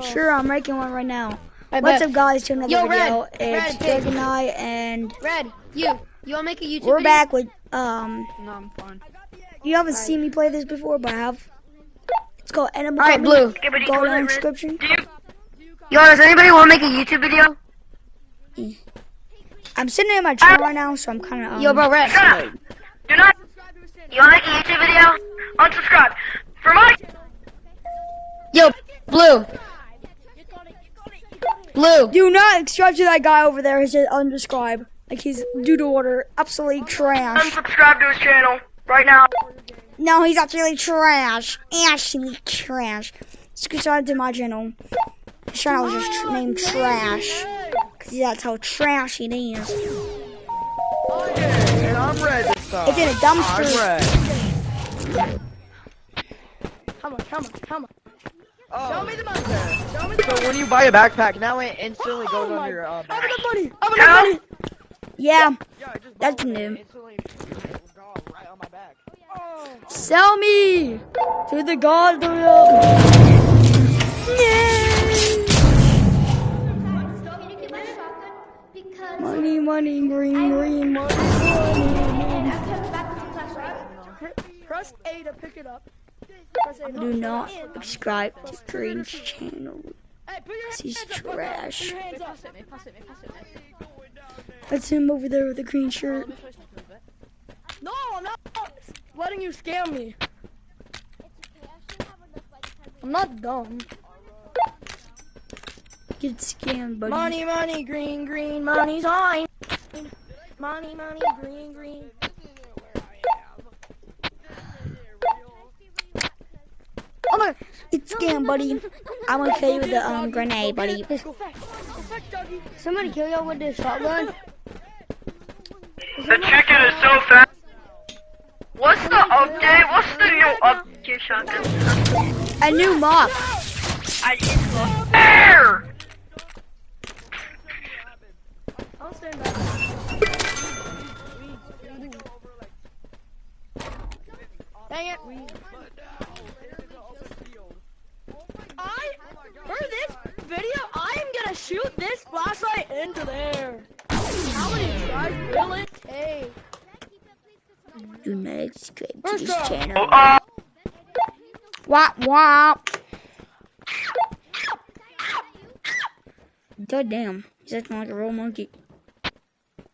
Sure, I'm making one right now. I What's bet. up, guys, to another Yo, video. Red, It's Red, Greg and I, and Red, you wanna make a YouTube we're video? back with, No, I'm fine. you haven't seen me play this before, but I have. It's called Animal Alright, Company. Blue. Go down in the description. Yo, does anybody wanna make a YouTube video? I'm sitting in my chair right now, so I'm kind of, Yo, bro, Red. Shut up. Do not. You want to make a YouTube video? Unsubscribe. For my. Yo, Blue. Blue. Do not subscribe to that guy over there who says unsubscribe. Like he's due to order absolutely trash. Unsubscribe to his channel right now. No, he's absolutely trash. Actually trash. Subscribe to my channel. His channel is just named Trash. Cause that's how trash it is. And I'm Red this time. It's in a dumpster. I'm Red. Come on. Oh. Show me the money. Show me the So when you buy a backpack, now it instantly goes on your Have back. a good money. Have a good money. Yeah, Yeah, I just that's bought one, new. and it instantly go right on my back. Sell me to the god of the Money, money, green, green, money, money. Press A to pick it up. Do not subscribe to Green's channel. Hey, put your He's hands up. trash. Put your hands up. Pass it me. That's him over there with the green shirt. No, I'm not letting you scam me. I'm not dumb. Get scammed, buddy. Money, money, green, green, money's mine. Money, money, green, green. Oh my, it's scam, buddy. I'm gonna kill you with the grenade, buddy. Go fast, doggy. Somebody kill y'all with this shotgun. The chicken is so fast. What's the update? What's the new update, shotgun? A new mop. I just there. I'll stand back. Dang it. For this video, I am gonna shoot this flashlight into there. How many tries will it take? Do not subscribe to First this off. channel. Wop wop. God damn, he's acting like a real monkey.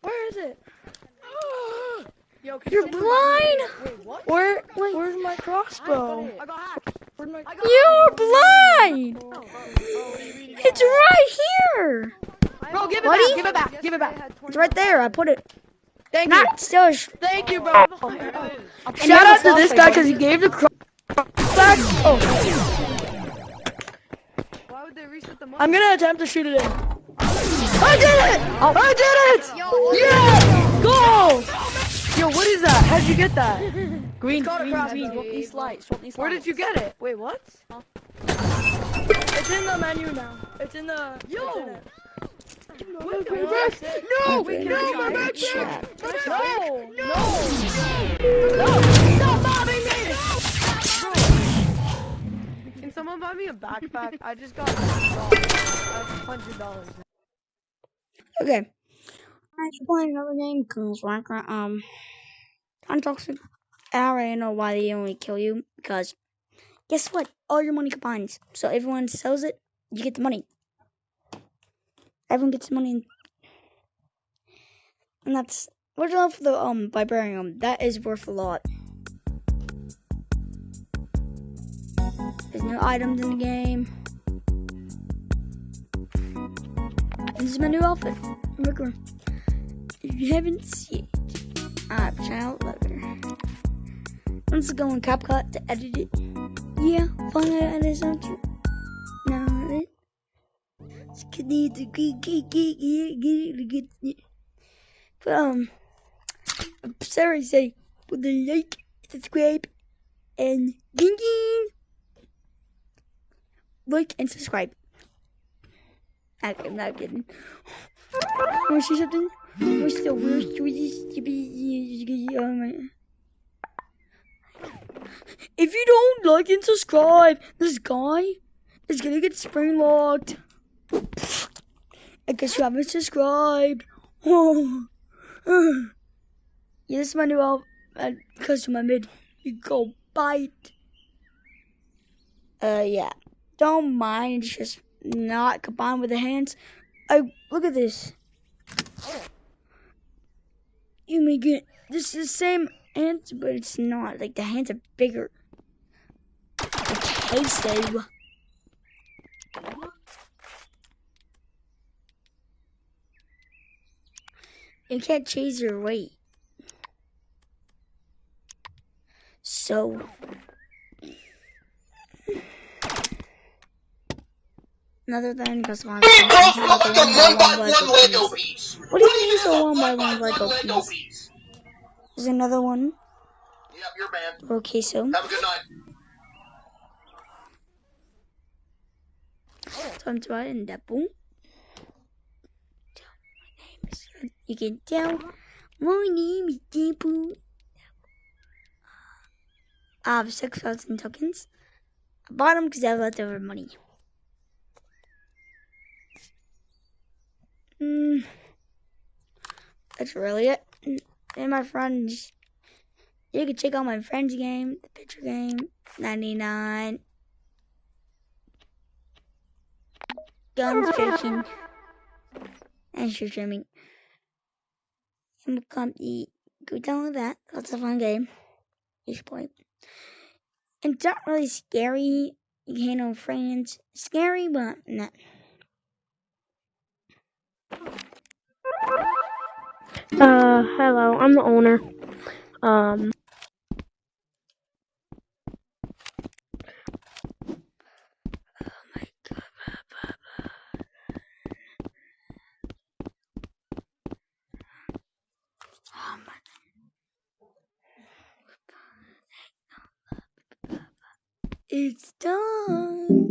Where is it? Yo, can You're someone- blind. Wait, what? Where's my crossbow? I got hacked. Where's my You're blind. It's right here. Bro, give it Buddy? back. Give it back. Give it back. It's right there. I put it. Thank you. Not still. Thank you, bro. And Shout out to this flashlight, guy buddy. because he gave the back. Oh, Why would they reset the money? I'm gonna attempt to shoot it in. I did it! Oh. I did it! Yeah! Go! Yo, what is that? How'd you get that? Green, green. These lights. Where did you get it? Wait, what? It's in the menu now. It's in the. Yo! No, Okay, my backpack! chat. No! Stop bobbing me! Can someone buy me a backpack? I just got $100. Okay. I'm playing another game because Minecraft, kind of toxic. I already know why they only kill you, because guess what? All your money combines. So everyone sells it, you get the money. Everyone gets the money. And that's, what's up for the Vibarium? That is worth a lot. There's no items in the game. This is my new outfit. Look, if you haven't seen it, I'm Child Lover. Let's go in CapCut to edit it. Yeah, find out edit something. Now it. But sorry, say put the like, subscribe, and ding ding. Like and subscribe. Okay, I'm not kidding. Want to see something? What's the worst choices to be? If you don't like and subscribe, this guy It's gonna get spring locked. I guess you haven't subscribed. Oh. Yeah, this is my new custom I made. You go bite. Yeah. Don't mind, it's just not combined with the hands. Look at this. You make it. This is the same hands, but it's not. Like the hands are bigger. Okay, so. You can't change your weight. So. Another thing, because one. What do you mean so one by one Lego piece? There's another one. Yep, you're banned. Okay, so. Have a good night. Time to in that boom. You can tell my name is Deepu. I have 6,000 tokens. I bought them because I have leftover money. That's really it. And my friends, you can check out my friends game, the picture game, 99. Guns fishing and streaming. And come eat. Go download that. That's a fun game. You should play. And it's not really scary. You can handle friends. Scary, but not. Hello, I'm the owner. It's done.